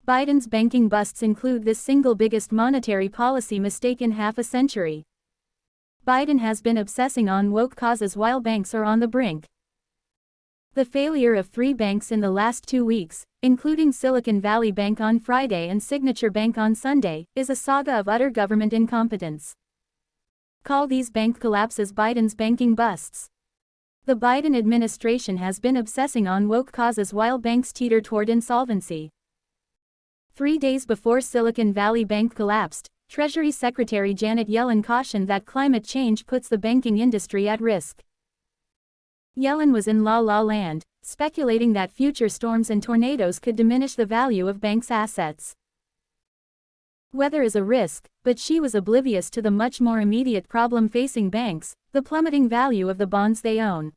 Biden's banking busts include the single biggest monetary policy mistake in half a century. Biden has been obsessing on woke causes while banks are on the brink. The failure of 3 banks in the last 2 weeks, including Silicon Valley Bank on Friday and Signature Bank on Sunday, is a saga of utter government incompetence. Call these bank collapses Biden's banking busts. The Biden administration has been obsessing on woke causes while banks teeter toward insolvency. 3 days before Silicon Valley Bank collapsed, Treasury Secretary Janet Yellen cautioned that climate change puts the banking industry at risk. Yellen was in la-la land, speculating that future storms and tornadoes could diminish the value of banks' assets. Weather is a risk, but she was oblivious to the much more immediate problem facing banks, the plummeting value of the bonds they own.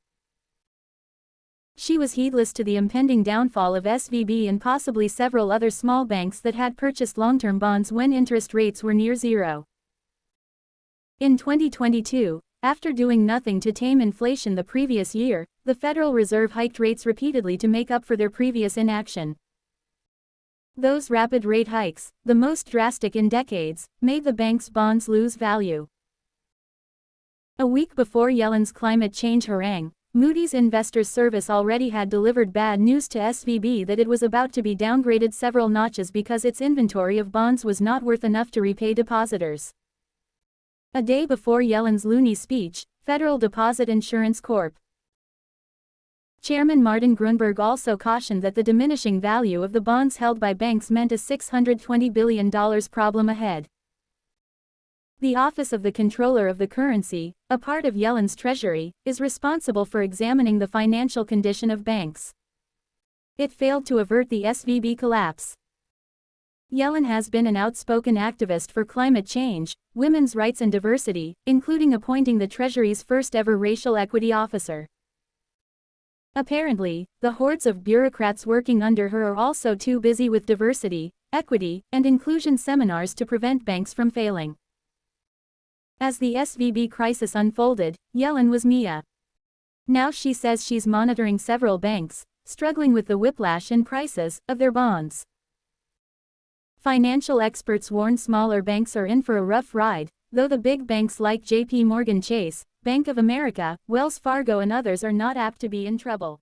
She was heedless to the impending downfall of SVB and possibly several other small banks that had purchased long-term bonds when interest rates were near zero. In 2022, after doing nothing to tame inflation the previous year, the Federal Reserve hiked rates repeatedly to make up for their previous inaction. Those rapid rate hikes, the most drastic in decades, made the bank's bonds lose value. A week before Yellen's climate change harangue, Moody's Investors Service already had delivered bad news to SVB that it was about to be downgraded several notches because its inventory of bonds was not worth enough to repay depositors. A day before Yellen's loony speech, Federal Deposit Insurance Corp. Chairman Martin Grunberg also cautioned that the diminishing value of the bonds held by banks meant a $620 billion problem ahead. The Office of the Comptroller of the Currency, a part of Yellen's treasury, is responsible for examining the financial condition of banks. It failed to avert the SVB collapse. Yellen has been an outspoken activist for climate change, women's rights and diversity, including appointing the Treasury's first-ever racial equity officer. Apparently, the hordes of bureaucrats working under her are also too busy with diversity, equity, and inclusion seminars to prevent banks from failing. As the SVB crisis unfolded, Yellen was Mia. Now she says she's monitoring several banks, struggling with the whiplash in prices of their bonds. Financial experts warn smaller banks are in for a rough ride, though the big banks like JP Morgan Chase, Bank of America, Wells Fargo and others are not apt to be in trouble.